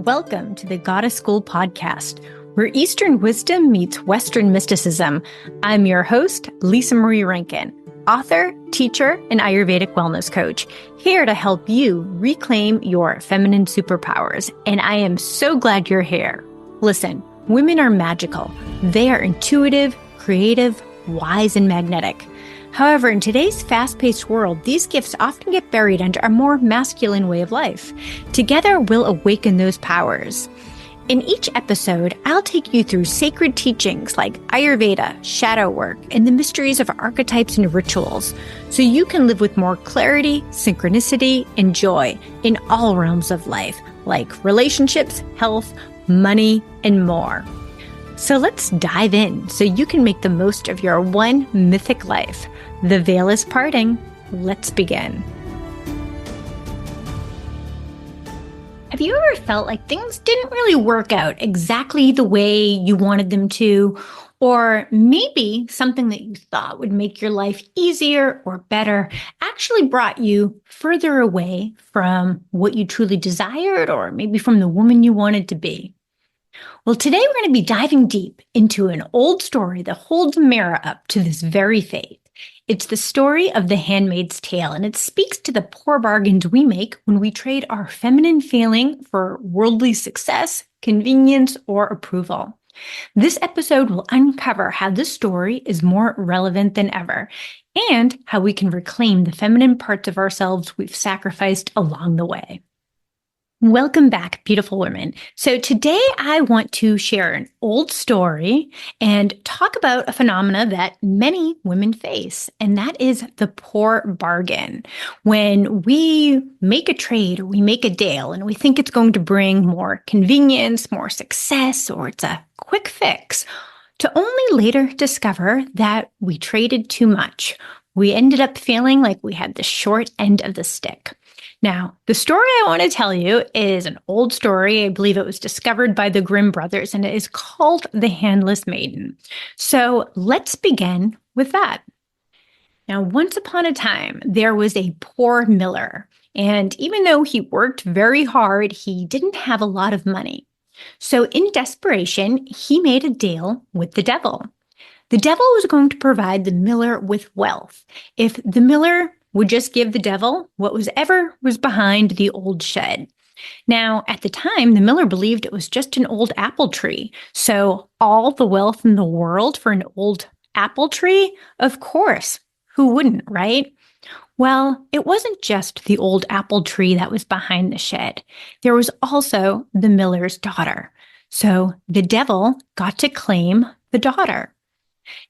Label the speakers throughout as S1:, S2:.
S1: Welcome to the Goddess School podcast, where Eastern wisdom meets Western mysticism. I'm your host, Lisa Marie Rankin, author, teacher, and Ayurvedic wellness coach, here to help you reclaim your feminine superpowers. And I am so glad you're here. Listen, women are magical. They are intuitive, creative, wise, and magnetic. However, in today's fast-paced world, these gifts often get buried under a more masculine way of life. Together, we'll awaken those powers. In each episode, I'll take you through sacred teachings like Ayurveda, shadow work, and the mysteries of archetypes and rituals, so you can live with more clarity, synchronicity, and joy in all realms of life, like relationships, health, money, and more. So let's dive in so you can make the most of your one mythic life. The veil is parting. Let's begin. Have you ever felt like things didn't really work out exactly the way you wanted them to? Or maybe something that you thought would make your life easier or better actually brought you further away from what you truly desired, or maybe from the woman you wanted to be? Well, today we're going to be diving deep into an old story that holds a mirror up to this very faith. It's the story of the Handmaid's Tale, and it speaks to the poor bargains we make when we trade our feminine feeling for worldly success, convenience, or approval. This episode will uncover how this story is more relevant than ever, and how we can reclaim the feminine parts of ourselves we've sacrificed along the way. Welcome back, beautiful women. So today I want to share an old story and talk about a phenomena that many women face, and that is the poor bargain. When we make a trade or we make a deal and we think it's going to bring more convenience, more success, or it's a quick fix, to only later discover that we traded too much. We ended up feeling like we had the short end of the stick. Now, the story I want to tell you is an old story. I believe it was discovered by the Grimm brothers, and it is called The Handless Maiden. So let's begin with that. Now, once upon a time, there was a poor miller, and even though he worked very hard, he didn't have a lot of money. So in desperation, he made a deal with the devil. The devil was going to provide the miller with wealth if the miller would just give the devil what was behind the old shed. Now, at the time, the miller believed it was just an old apple tree. So all the wealth in the world for an old apple tree? Of course. Who wouldn't, right? Well, it wasn't just the old apple tree that was behind the shed. There was also the miller's daughter. So the devil got to claim the daughter.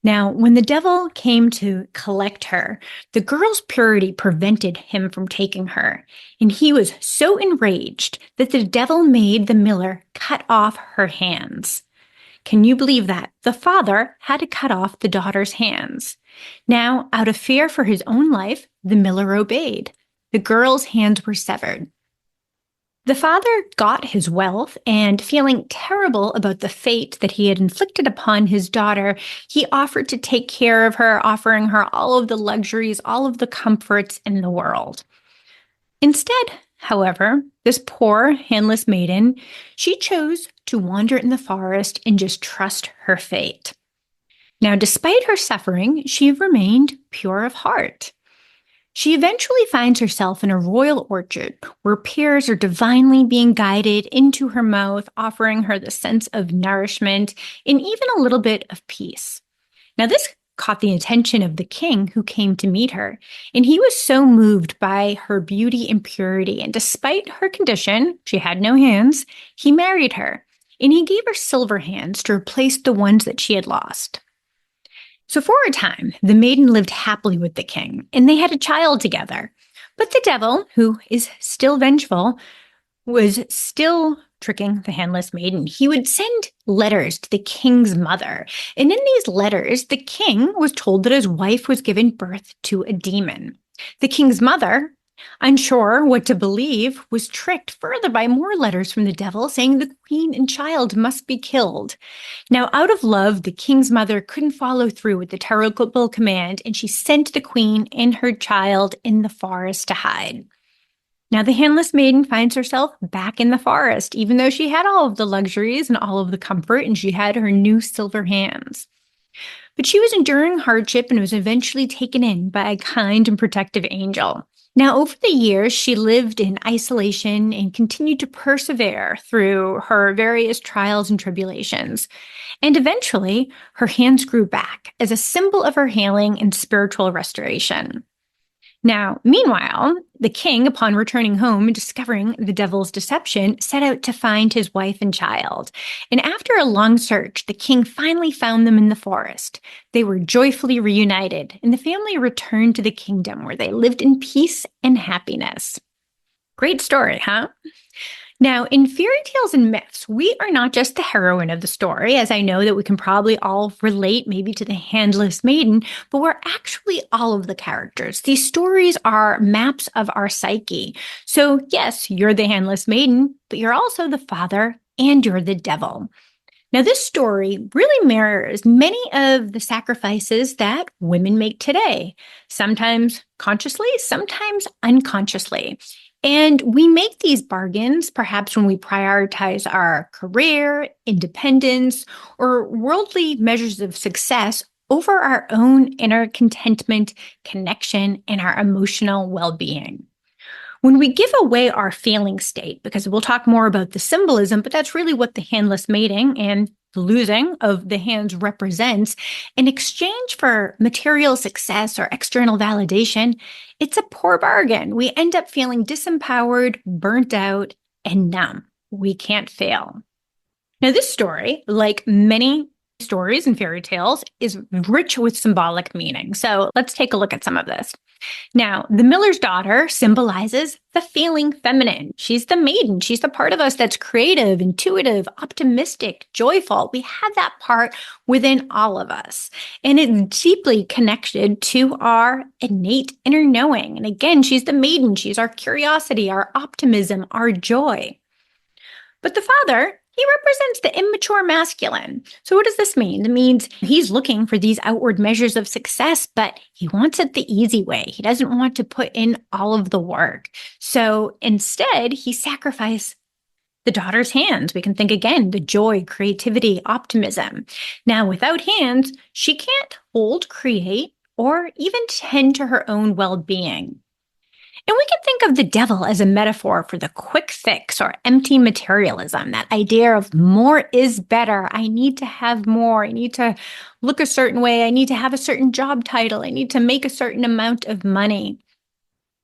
S1: Now, when the devil came to collect her, the girl's purity prevented him from taking her, and he was so enraged that the devil made the miller cut off her hands. Can you believe that? The father had to cut off the daughter's hands. Now, out of fear for his own life, the miller obeyed. The girl's hands were severed. The father got his wealth, and feeling terrible about the fate that he had inflicted upon his daughter, he offered to take care of her, offering her all of the luxuries, all of the comforts in the world. Instead, however, this poor, handless maiden, she chose to wander in the forest and just trust her fate. Now, despite her suffering, she remained pure of heart. She eventually finds herself in a royal orchard where pears are divinely being guided into her mouth, offering her the sense of nourishment and even a little bit of peace. Now, this caught the attention of the king who came to meet her, and he was so moved by her beauty and purity. And despite her condition, she had no hands, he married her, and he gave her silver hands to replace the ones that she had lost. So for a time, the maiden lived happily with the king, and they had a child together. But the devil, who is still vengeful, was still tricking the handless maiden. He would send letters to the king's mother, and in these letters, the king was told that his wife was giving birth to a demon. The king's mother, unsure what to believe, was tricked further by more letters from the devil saying the queen and child must be killed. Now, out of love, the king's mother couldn't follow through with the terrible command, and she sent the queen and her child in the forest to hide. Now, the handless maiden finds herself back in the forest, even though she had all of the luxuries and all of the comfort, and she had her new silver hands. But she was enduring hardship and was eventually taken in by a kind and protective angel. Now, over the years, she lived in isolation and continued to persevere through her various trials and tribulations. And eventually, her hands grew back as a symbol of her healing and spiritual restoration. Now, meanwhile, the king, upon returning home and discovering the devil's deception, set out to find his wife and child. And after a long search, the king finally found them in the forest. They were joyfully reunited, and the family returned to the kingdom where they lived in peace and happiness. Great story, huh? Now, in fairy tales and myths, we are not just the heroine of the story, as I know that we can probably all relate maybe to the Handless Maiden, but we're actually all of the characters. These stories are maps of our psyche. So, yes, you're the Handless Maiden, but you're also the father and you're the devil. Now, this story really mirrors many of the sacrifices that women make today, sometimes consciously, sometimes unconsciously. And we make these bargains perhaps when we prioritize our career, independence, or worldly measures of success over our own inner contentment, connection, and our emotional well being. When we give away our failing state, because we'll talk more about the symbolism, but that's really what the handless mating and the losing of the hands represents, in exchange for material success or external validation, it's a poor bargain. We end up feeling disempowered, burnt out, and numb. We can't fail. Now, this story, like many stories and fairy tales, is rich with symbolic meaning. So let's take a look at some of this. Now, the miller's daughter symbolizes the failing feminine. She's the maiden. She's the part of us that's creative, intuitive, optimistic, joyful. We have that part within all of us. And it's deeply connected to our innate inner knowing. And again, she's the maiden. She's our curiosity, our optimism, our joy. But the father, he represents the immature masculine. So what does this mean? It means he's looking for these outward measures of success, but he wants it the easy way. He doesn't want to put in all of the work. So instead, he sacrificed the daughter's hands. We can think again, the joy, creativity, optimism. Now, without hands, she can't hold, create, or even tend to her own well-being. And we can think of the devil as a metaphor for the quick fix or empty materialism, that idea of more is better. I need to have more. I need to look a certain way. I need to have a certain job title. I need to make a certain amount of money.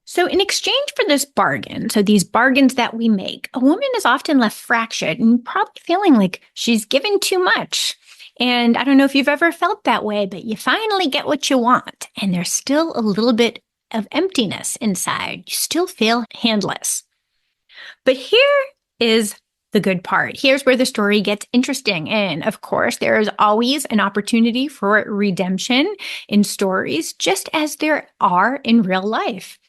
S1: So in exchange for this bargain, so these bargains that we make, a woman is often left fractured and probably feeling like she's given too much. And I don't know if you've ever felt that way, but you finally get what you want, and there's still a little bit of emptiness inside. You still feel handless. But here is the good part. Here's where the story gets interesting. And of course, there is always an opportunity for redemption in stories, just as there are in real life.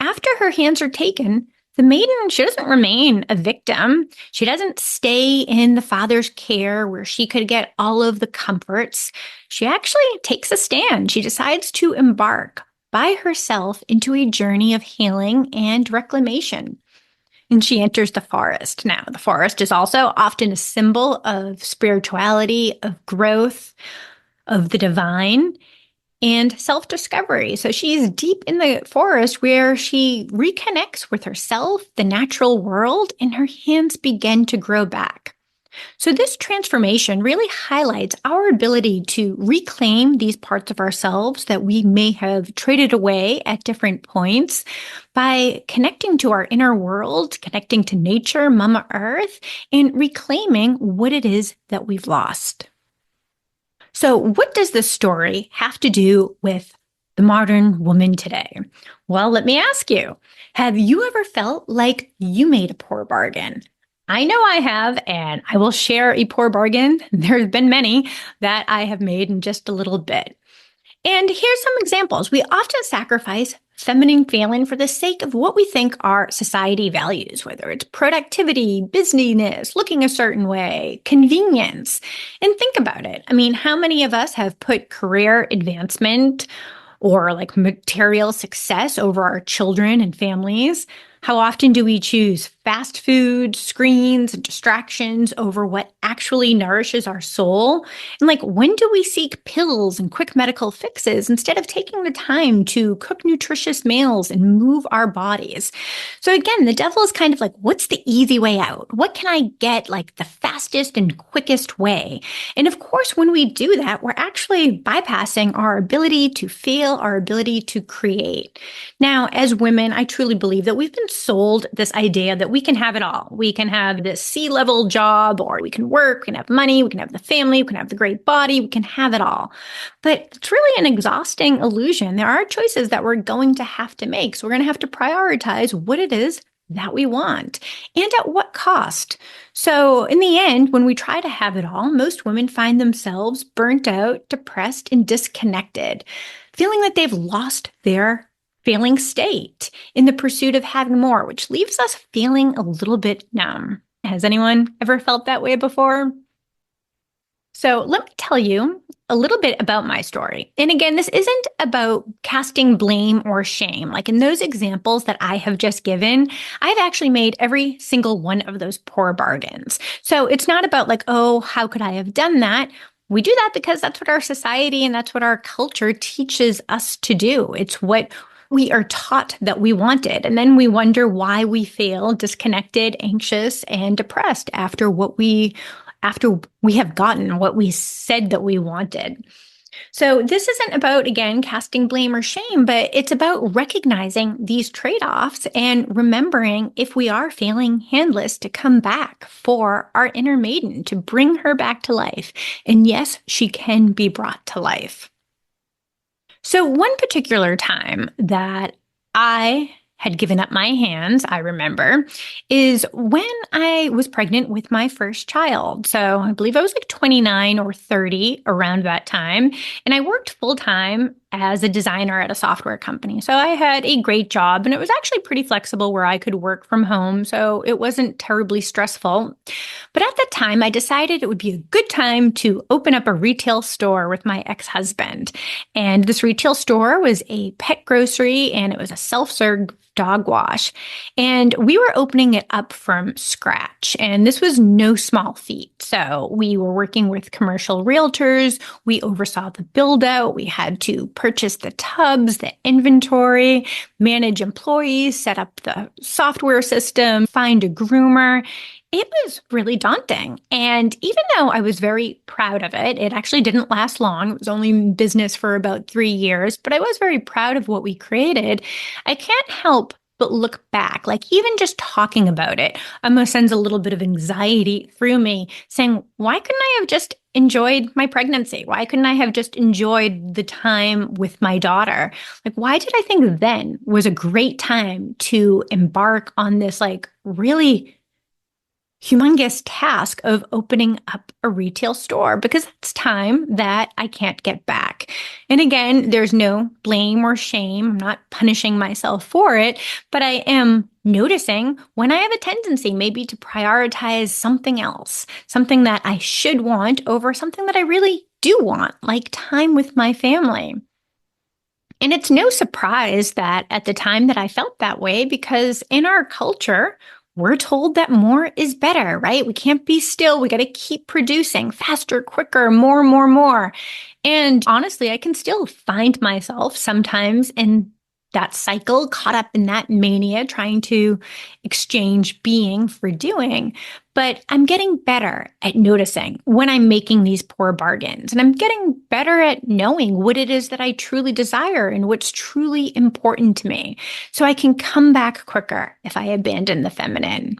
S1: After her hands are taken, the maiden, she doesn't remain a victim. She doesn't stay in the father's care where she could get all of the comforts. She actually takes a stand. She decides to embark by herself into a journey of healing and reclamation. And she enters the forest. Now, the forest is also often a symbol of spirituality, of growth, of the divine, and self-discovery. So she's deep in the forest where she reconnects with herself, the natural world, and her hands begin to grow back. So this transformation really highlights our ability to reclaim these parts of ourselves that we may have traded away at different points by connecting to our inner world, connecting to nature, Mama Earth, and reclaiming what it is that we've lost. So what does this story have to do with the modern woman today? Well, let me ask you, have you ever felt like you made a poor bargain? I know I have, and I will share a poor bargain. There have been many that I have made in just a little bit. And here's some examples. We often sacrifice feminine feeling for the sake of what we think are society values, whether it's productivity, busyness, looking a certain way, convenience. And think about it. I mean, how many of us have put career advancement or like material success over our children and families? How often do we choose fast food, screens, and distractions over what actually nourishes our soul? And like, when do we seek pills and quick medical fixes instead of taking the time to cook nutritious meals and move our bodies? So again, the devil is kind of like, what's the easy way out? What can I get like the fastest and quickest way? And of course, when we do that, we're actually bypassing our ability to feel, our ability to create. Now, as women, I truly believe that we've been sold this idea that we can have it all. We can have this C-level job, or we can work, we can have money, we can have the family, we can have the great body, we can have it all. But it's really an exhausting illusion. There are choices that we're going to have to make. So we're going to have to prioritize what it is that we want and at what cost. So in the end, when we try to have it all, most women find themselves burnt out, depressed, and disconnected, feeling that they've lost their failing state in the pursuit of having more, which leaves us feeling a little bit numb. Has anyone ever felt that way before? So let me tell you a little bit about my story. And again, this isn't about casting blame or shame. Like in those examples that I have just given, I've actually made every single one of those poor bargains. So it's not about like, oh, how could I have done that? We do that because that's what our society and that's what our culture teaches us to do. It's what we are taught that we wanted. And then we wonder why we feel disconnected, anxious, and depressed after we have gotten what we said that we wanted. So this isn't about, again, casting blame or shame, but it's about recognizing these trade-offs and remembering if we are feeling handless to come back for our inner maiden, to bring her back to life. And yes, she can be brought to life. So one particular time that I had given up my hands, I remember, is when I was pregnant with my first child. So I believe I was like 29 or 30 around that time. And I worked full time as a designer at a software company. So I had a great job and it was actually pretty flexible where I could work from home. So it wasn't terribly stressful. But at the time, I decided it would be a good time to open up a retail store with my ex-husband. And this retail store was a pet grocery and it was a self-serve dog wash. And we were opening it up from scratch. And this was no small feat. So we were working with commercial realtors. We oversaw the build out. We had to purchase the tubs, the inventory, manage employees, set up the software system, find a groomer. It was really daunting. And even though I was very proud of it, it actually didn't last long. It was only in business for about 3 years, but I was very proud of what we created. I can't help but look back, like even just talking about it almost sends a little bit of anxiety through me, saying, why couldn't I have just enjoyed my pregnancy? Why couldn't I have just enjoyed the time with my daughter? Like, why did I think then was a great time to embark on this, like, really humongous task of opening up a retail store? Because it's time that I can't get back. And again, there's no blame or shame. I'm not punishing myself for it, but I am noticing when I have a tendency maybe to prioritize something else, something that I should want over something that I really do want, like time with my family. And it's no surprise that at the time that I felt that way, because in our culture, we're told that more is better, right? We can't be still. We got to keep producing faster, quicker, more, more, more. And honestly, I can still find myself sometimes in that cycle, caught up in that mania, trying to exchange being for doing. But I'm getting better at noticing when I'm making these poor bargains. And I'm getting better at knowing what it is that I truly desire and what's truly important to me. So I can come back quicker if I abandon the feminine.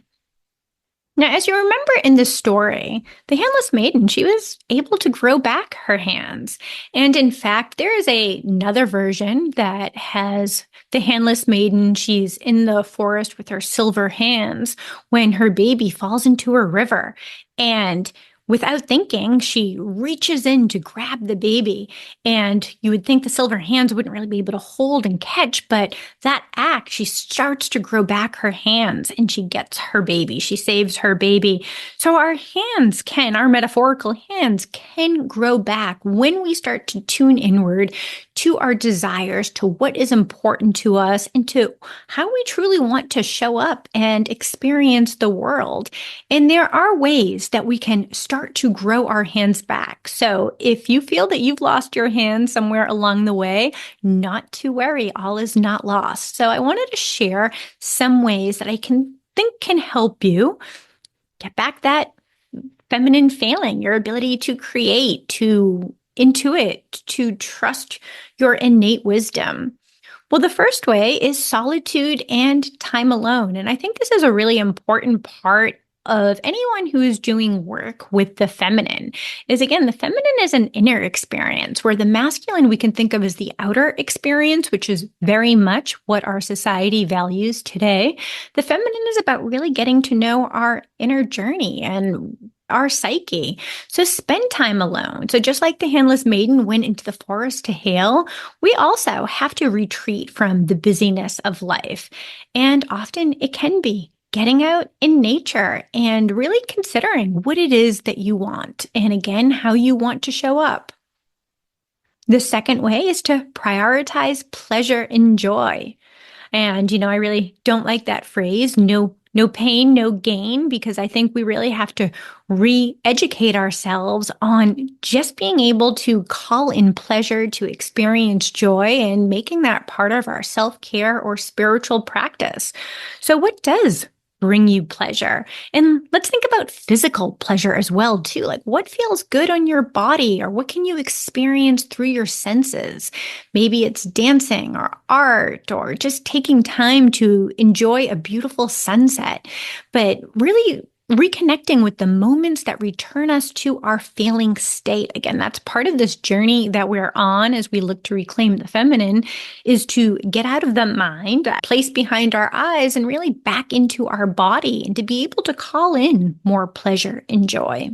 S1: Now, as you remember in the story, the Handless Maiden, she was able to grow back her hands. And in fact, there is another version that has the Handless Maiden. She's in the forest with her silver hands when her baby falls into a river. And without thinking, she reaches in to grab the baby. And you would think the silver hands wouldn't really be able to hold and catch, but that act, she starts to grow back her hands and she gets her baby. She saves her baby. So our metaphorical hands can grow back when we start to tune inward to our desires, to what is important to us, and to how we truly want to show up and experience the world. And there are ways that we can start to grow our hands back. So if you feel that you've lost your hand somewhere along the way, not to worry, all is not lost. So I wanted to share some ways that I can think can help you get back that feminine failing, your ability to create, to intuit, to trust your innate wisdom. Well, the first way is solitude and time alone. And I think this is a really important part of anyone who is doing work with the feminine. Is again, the feminine is an inner experience, where the masculine we can think of as the outer experience, which is very much what our society values today. The feminine is about really getting to know our inner journey and our psyche. So spend time alone. So just like the Handless Maiden went into the forest to hail, we also have to retreat from the busyness of life. And often it can be getting out in nature and really considering what it is that you want. And again, how you want to show up. The second way is to prioritize pleasure and joy. And, I really don't like that phrase, no pain, no gain, because I think we really have to re-educate ourselves on just being able to call in pleasure, to experience joy, and making that part of our self-care or spiritual practice. So what does bring you pleasure? And let's think about physical pleasure as well, too. Like what feels good on your body, or what can you experience through your senses? Maybe it's dancing or art or just taking time to enjoy a beautiful sunset, but really reconnecting with the moments that return us to our feeling state. Again, that's part of this journey that we're on as we look to reclaim the feminine, is to get out of the mind, that place behind our eyes, and really back into our body, and to be able to call in more pleasure and joy.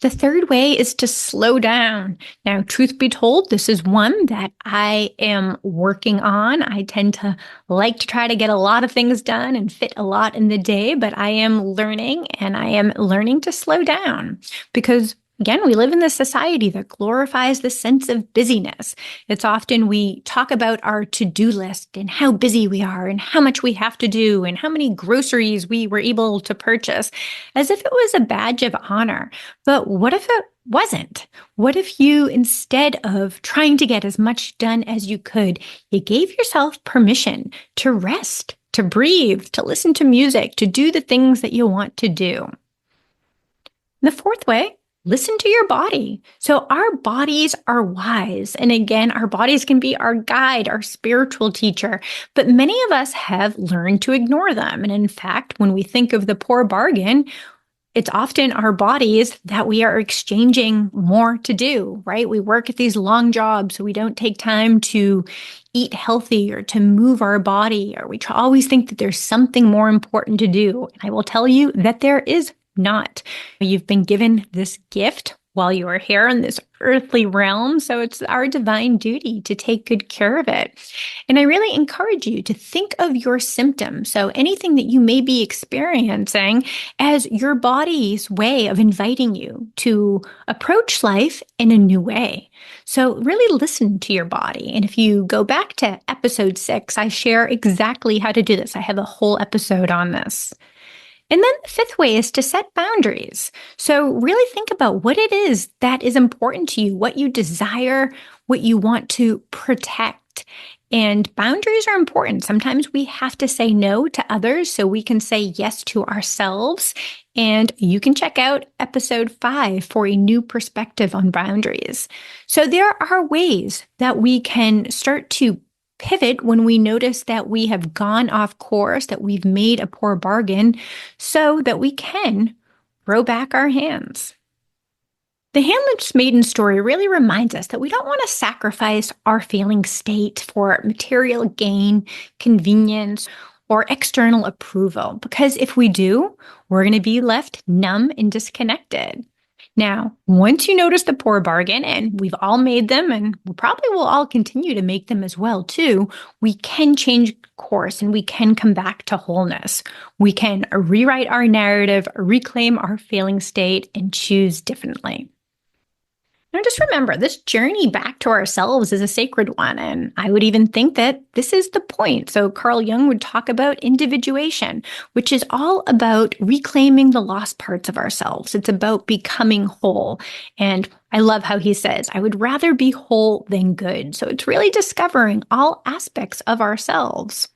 S1: The third way is to slow down. Now, truth be told, this is one that I am working on. I tend to like to try to get a lot of things done and fit a lot in the day, but I am learning, and I am learning to slow down because, again, we live in this society that glorifies the sense of busyness. It's often we talk about our to-do list and how busy we are and how much we have to do and how many groceries we were able to purchase, as if it was a badge of honor. But what if it wasn't? What if you, instead of trying to get as much done as you could, you gave yourself permission to rest, to breathe, to listen to music, to do the things that you want to do? The fourth way, listen to your body. So our bodies are wise. And again, our bodies can be our guide, our spiritual teacher, but many of us have learned to ignore them. And in fact, when we think of the poor bargain, it's often our bodies that we are exchanging more to do, right? We work at these long jobs, so we don't take time to eat healthy or to move our body, or we always think that there's something more important to do. And I will tell you that there is not. You've been given this gift while you are here in this earthly realm, so it's our divine duty to take good care of it. And I really encourage you to think of your symptoms, so anything that you may be experiencing, as your body's way of inviting you to approach life in a new way. So really listen to your body. And if you go back to episode 6, I share exactly how to do this. I have a whole episode on this. And then the fifth way is to set boundaries. So really think about what it is that is important to you, what you desire, what you want to protect. And boundaries are important. Sometimes we have to say no to others so we can say yes to ourselves. And you can check out episode 5 for a new perspective on boundaries. So there are ways that we can start to pivot when we notice that we have gone off course, that we've made a poor bargain, so that we can grow back our hands. The Handless Maiden story really reminds us that we don't want to sacrifice our feeling state for material gain, convenience, or external approval, because if we do, we're going to be left numb and disconnected. Now, once you notice the poor bargain, and we've all made them, and we probably will all continue to make them as well too, we can change course and we can come back to wholeness. We can rewrite our narrative, reclaim our feeling state, and choose differently. Now, just remember, this journey back to ourselves is a sacred one. And I would even think that this is the point. So Carl Jung would talk about individuation, which is all about reclaiming the lost parts of ourselves. It's about becoming whole. And I love how he says, I would rather be whole than good. So it's really discovering all aspects of ourselves.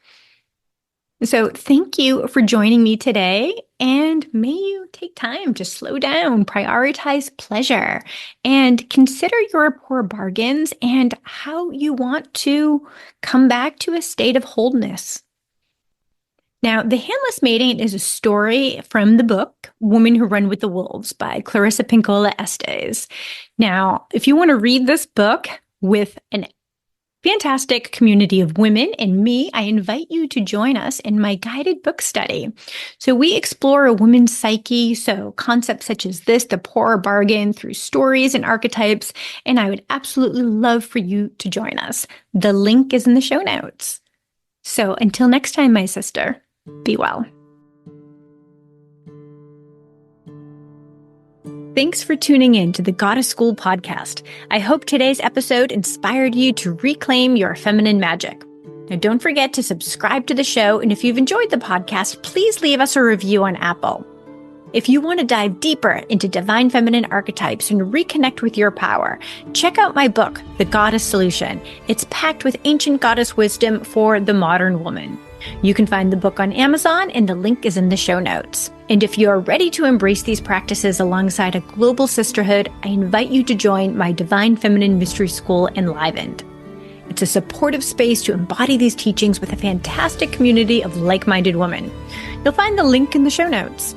S1: So thank you for joining me today, and may you take time to slow down, prioritize pleasure, and consider your poor bargains and how you want to come back to a state of wholeness. Now, The Handless Maiden is a story from the book Women Who Run with the Wolves by Clarissa Pinkola Estes. Now, if you want to read this book with an fantastic community of women and me, I invite you to join us in my guided book study. So we explore a woman's psyche, so concepts such as this, the poor bargain, through stories and archetypes, and I would absolutely love for you to join us. The link is in the show notes. So until next time, my sister, be well. Thanks for tuning in to the Goddess School podcast. I hope today's episode inspired you to reclaim your feminine magic. Now, don't forget to subscribe to the show, and if you've enjoyed the podcast, please leave us a review on Apple. If you want to dive deeper into divine feminine archetypes and reconnect with your power, check out my book, The Goddess Solution. It's packed with ancient goddess wisdom for the modern woman. You can find the book on Amazon, and the link is in the show notes. And if you are ready to embrace these practices alongside a global sisterhood, I invite you to join my Divine Feminine Mystery School, Enlivened. It's a supportive space to embody these teachings with a fantastic community of like-minded women. You'll find the link in the show notes.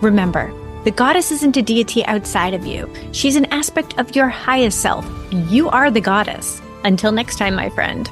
S1: Remember, the goddess isn't a deity outside of you. She's an aspect of your highest self. You are the goddess. Until next time, my friend.